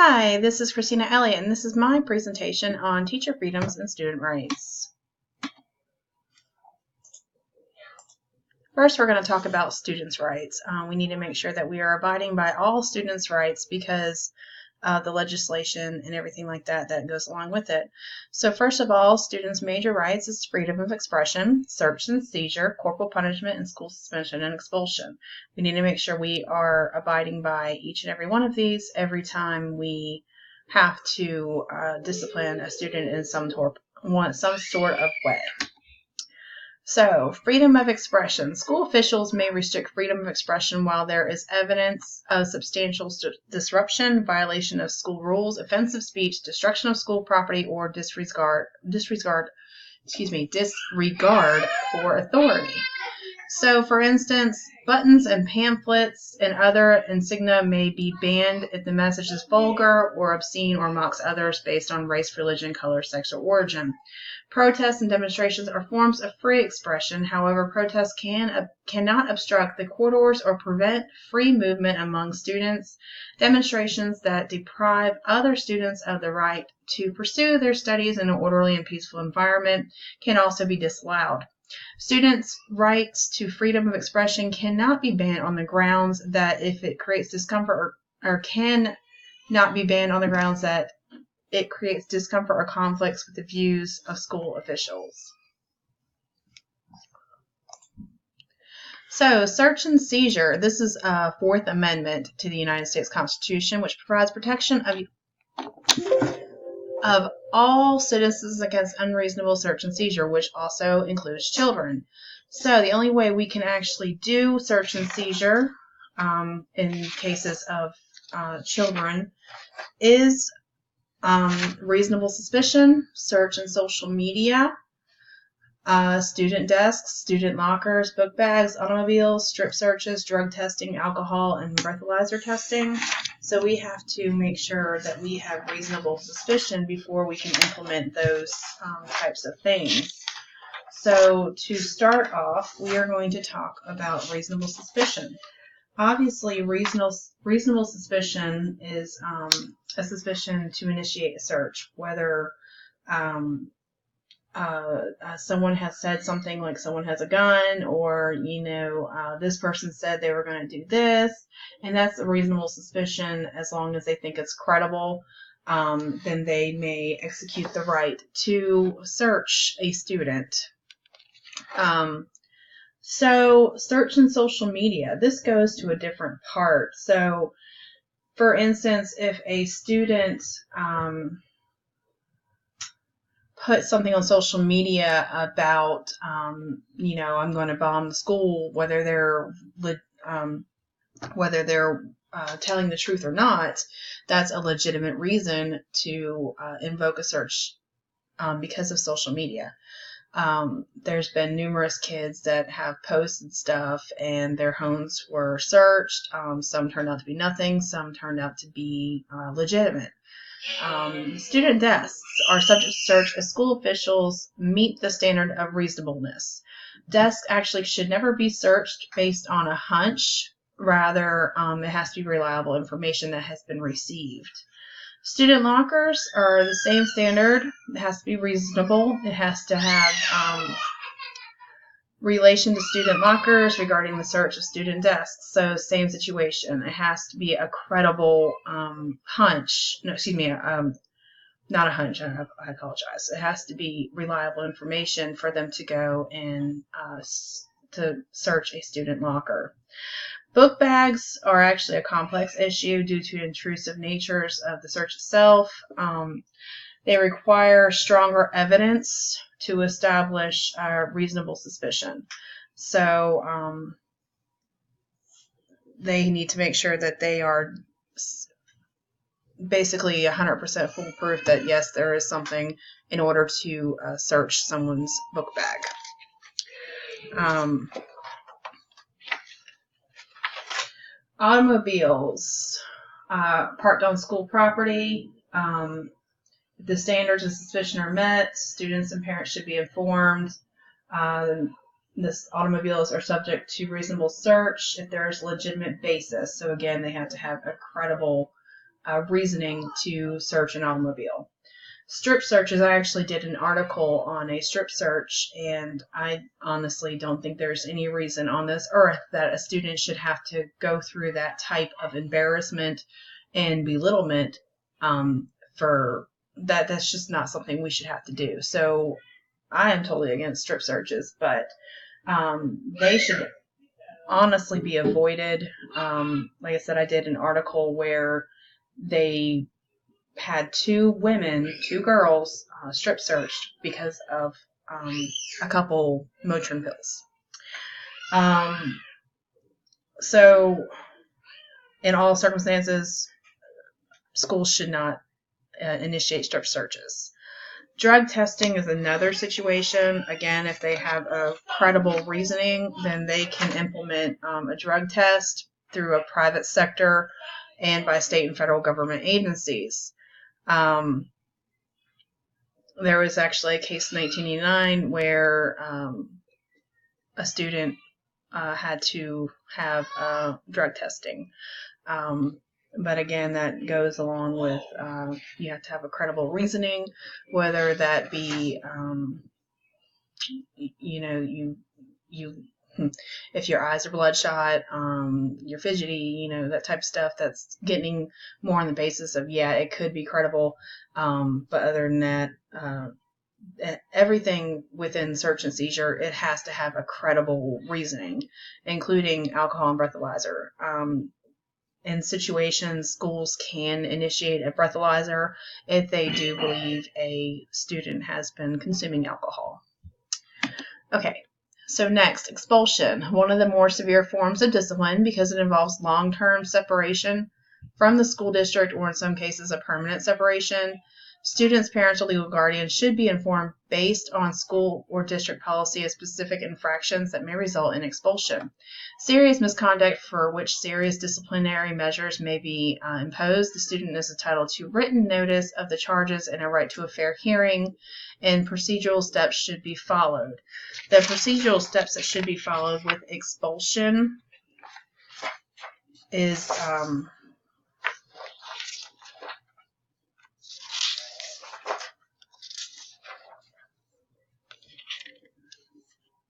Hi, this is Christina Elliott, and this is my presentation on teacher freedoms and student rights. First, we're going to talk about students' rights. We need to make sure that we are abiding by all students' rights because the legislation and everything like that goes along with it. So first of all, students' major rights is freedom of expression, search and seizure, corporal punishment, and school suspension and expulsion. We need to make sure we are abiding by each and every one of these every time we have to discipline a student in some sort of way. So, freedom of expression. School officials may restrict freedom of expression while there is evidence of substantial disruption, violation of school rules, offensive speech, destruction of school property, or disregard for authority. So, for instance, buttons and pamphlets and other insignia may be banned if the message is vulgar or obscene or mocks others based on race, religion, color, sex, or origin. Protests and demonstrations are forms of free expression. However, protests cannot obstruct the corridors or prevent free movement among students. Demonstrations that deprive other students of the right to pursue their studies in an orderly and peaceful environment can also be disallowed. Students' rights to freedom of expression cannot be banned on the grounds that if it creates discomfort or can not be banned on the grounds that it creates discomfort or conflicts with the views of school officials. So, search and seizure. This is a Fourth Amendment to the United States Constitution, which provides protection of all citizens against unreasonable search and seizure, which also includes children. So, the only way we can actually do search and seizure in cases of children is reasonable suspicion, search in social media, student desks, student lockers, book bags, automobiles, strip searches, drug testing, alcohol, and breathalyzer testing. So we have to make sure that we have reasonable suspicion before we can implement those types of things. So to start off, we are going to talk about reasonable suspicion. Obviously, reasonable suspicion is a suspicion to initiate a search, whether someone has said something like someone has a gun, or this person said they were going to do this, and that's a reasonable suspicion. As long as they think it's credible, then they may execute the right to search a student. So search in social media, this goes to a different part. So for instance, if a student put something on social media about, I'm going to bomb the school, whether they're telling the truth or not, that's a legitimate reason to invoke a search because of social media. There's been numerous kids that have posted stuff and their homes were searched. Some turned out to be nothing. Some turned out to be legitimate. Student desks are subject to search if school officials meet the standard of reasonableness. Desks actually should never be searched based on a hunch. Rather, it has to be reliable information that has been received. Student lockers are the same standard. It has to be reasonable. It has to have relation to student lockers regarding the search of student desks. So same situation. It has to be a credible hunch. No, excuse me, not a hunch. I apologize. It has to be reliable information for them to go and to search a student locker. Book bags are actually a complex issue due to intrusive natures of the search itself. They require stronger evidence to establish reasonable suspicion. So they need to make sure that they are basically 100% foolproof that yes, there is something in order to search someone's book bag. Automobiles parked on school property. The standards of suspicion are met. Students and parents should be informed. Automobiles are subject to reasonable search if there is legitimate basis. So again, they have to have a credible reasoning to search an automobile. Strip searches, I actually did an article on a strip search, and I honestly don't think there's any reason on this earth that a student should have to go through that type of embarrassment and belittlement for that. That's just not something we should have to do. So I am totally against strip searches, but they should honestly be avoided. Like I said, I did an article where they had two girls, strip searched because of a couple Motrin pills. So, in all circumstances, schools should not initiate strip searches. Drug testing is another situation. Again, if they have a credible reasoning, then they can implement a drug test through a private sector and by state and federal government agencies. There was actually a case in 1989 where a student had to have drug testing. But again, that goes along with you have to have a credible reasoning, whether that be, if your eyes are bloodshot, you're fidgety, that type of stuff. That's getting more on the basis of, it could be credible. But other than that, everything within search and seizure, it has to have a credible reasoning, including alcohol and breathalyzer. In situations, schools can initiate a breathalyzer if they do believe a student has been consuming alcohol. Okay, so next, expulsion. One of the more severe forms of discipline because it involves long-term separation from the school district, or in some cases a permanent separation. Students, parents, or legal guardians should be informed based on school or district policy of specific infractions that may result in expulsion. Serious misconduct for which serious disciplinary measures may be imposed. The student is entitled to written notice of the charges and a right to a fair hearing, and procedural steps should be followed. The procedural steps that should be followed with expulsion is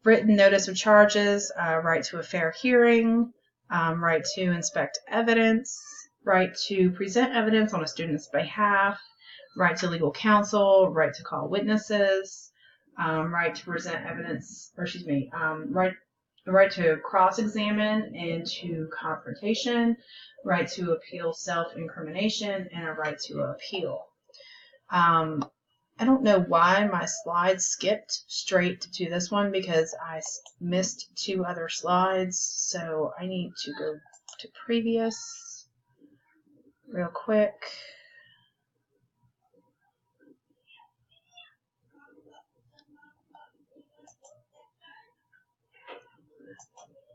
written notice of charges, right to a fair hearing, right to inspect evidence, right to present evidence on a student's behalf, right to legal counsel, right to call witnesses, right to present evidence, right to cross-examine and to confrontation, right to appeal self-incrimination, and a right to appeal. I don't know why my slides skipped straight to this one because I missed two other slides, so I need to go to previous real quick.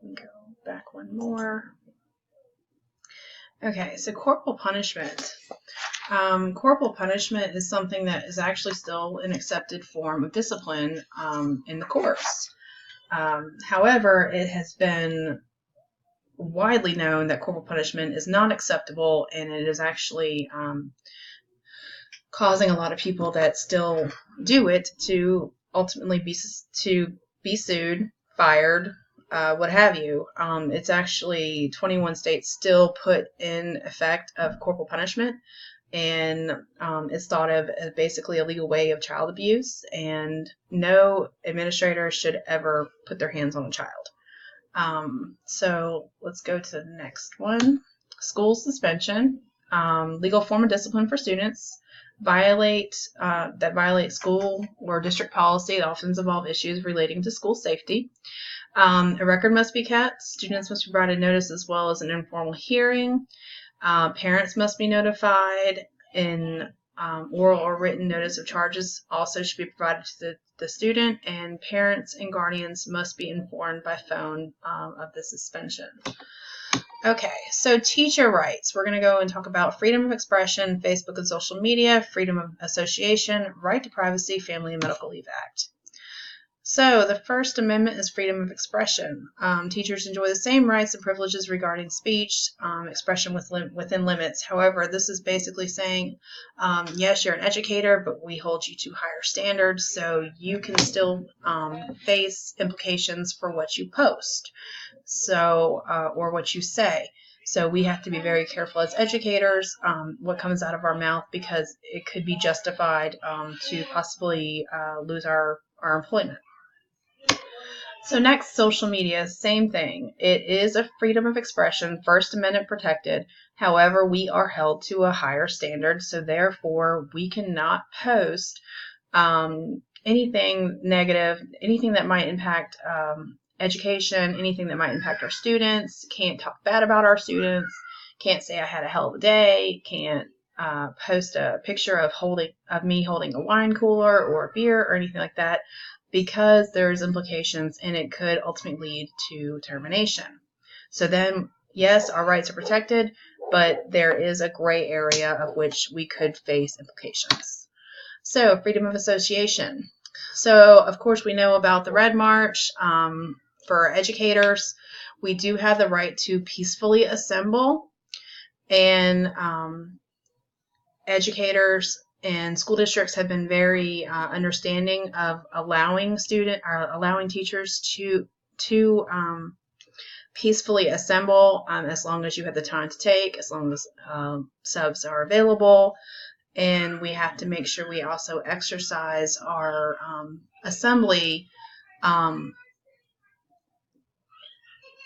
Go back one more. Okay, so corporal punishment. Corporal punishment is something that is actually still an accepted form of discipline in the courts. However, it has been widely known that corporal punishment is not acceptable, and it is actually causing a lot of people that still do it to ultimately be sued, fired, what have you. It's actually 21 states still put in effect of corporal punishment, and it's thought of as basically a legal way of child abuse, and no administrator should ever put their hands on a child. So let's go to the next one. School suspension, legal form of discipline for students that violate school or district policy that often involve issues relating to school safety. A record must be kept. Students must be provided notice as well as an informal hearing. Parents must be notified, and oral or written notice of charges also should be provided to the student, and parents and guardians must be informed by phone of the suspension. Okay, so teacher rights. We're going to go and talk about freedom of expression, Facebook and social media, freedom of association, right to privacy, Family and Medical Leave Act. So the First Amendment is freedom of expression. Teachers enjoy the same rights and privileges regarding speech, expression within limits. However, this is basically saying, yes, you're an educator, but we hold you to higher standards, so you can still face implications for what you post, or what you say. So we have to be very careful as educators what comes out of our mouth, because it could be justified to possibly lose our employment. So next, social media, same thing. It is a freedom of expression, First Amendment protected. However, we are held to a higher standard, so therefore we cannot post anything negative, anything that might impact education, anything that might impact our students. Can't talk bad about our students. Can't say I had a hell of a day. Can't post a picture of me holding a wine cooler or a beer or anything like that, because there's implications and it could ultimately lead to termination. So then, yes, our rights are protected, but there is a gray area of which we could face implications. So freedom of association. So of course we know about the Red March. For educators, we do have the right to peacefully assemble, and educators and school districts have been very understanding of allowing teachers to peacefully assemble, as long as you have the time to take, as long as subs are available. And we have to make sure we also exercise our assembly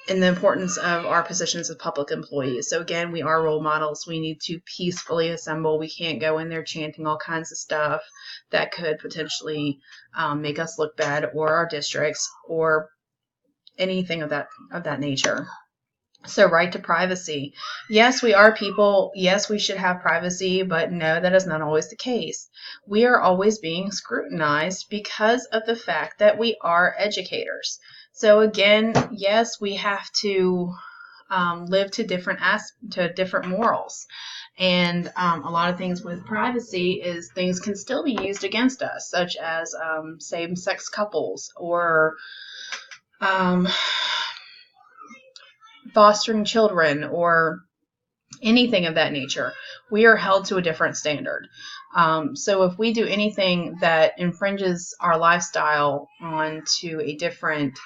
and the importance of our positions as public employees. So again, we are role models. We need to peacefully assemble. We can't go in there chanting all kinds of stuff that could potentially make us look bad, or our districts, or anything of that nature. So right to privacy. Yes, we are people. Yes, we should have privacy, but no, that is not always the case. We are always being scrutinized because of the fact that we are educators. So again, yes, we have to live to different morals. And a lot of things with privacy is things can still be used against us, such as same-sex couples, or fostering children, or anything of that nature. We are held to a different standard. So if we do anything that infringes our lifestyle onto a different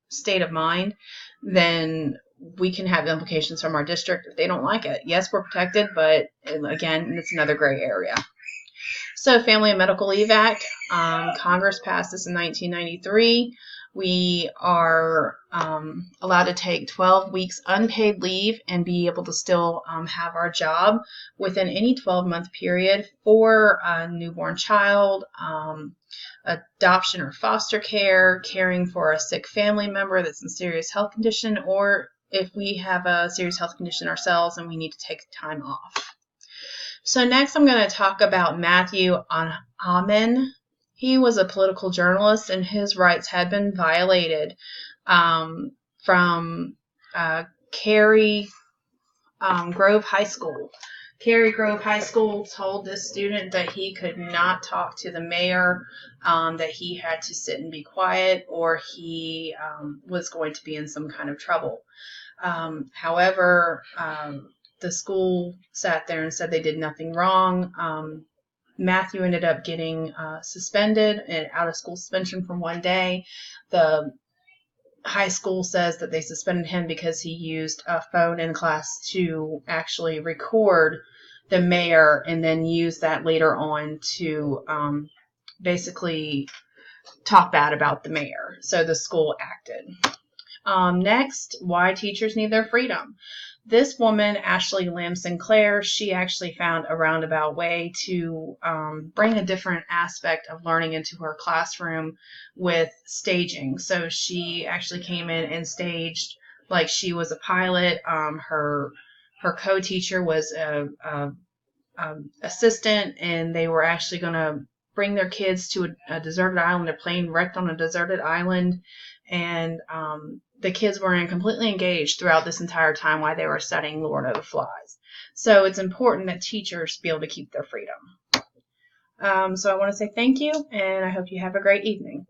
state of mind, then we can have implications from our district if they don't like it. Yes, we're protected, but again, it's another gray area. So Family and Medical Leave Act, Congress passed this in 1993. We are allowed to take 12 weeks unpaid leave and be able to still have our job within any 12-month period for a newborn child, adoption or foster care, caring for a sick family member that's in serious health condition, or if we have a serious health condition ourselves and we need to take time off. So next I'm going to talk about Matthew Amen. He was a political journalist, and his rights had been violated from Cary Grove High School. Cary Grove High School told this student that he could not talk to the mayor, that he had to sit and be quiet, or he was going to be in some kind of trouble. However, the school sat there and said they did nothing wrong. Matthew ended up getting suspended and out of school suspension for 1 day. The high school says that they suspended him because he used a phone in class to actually record the mayor and then use that later on to basically talk bad about the mayor. So the school acted. Next, why teachers need their freedom. This woman, Ashley Lamb Sinclair, she actually found a roundabout way to bring a different aspect of learning into her classroom with staging. So she actually came in and staged like she was a pilot. Her co-teacher was a assistant, and they were actually going to bring their kids to a deserted island. A plane wrecked on a deserted island, and the kids were completely engaged throughout this entire time while they were studying Lord of the Flies. So it's important that teachers be able to keep their freedom. So I want to say thank you, and I hope you have a great evening.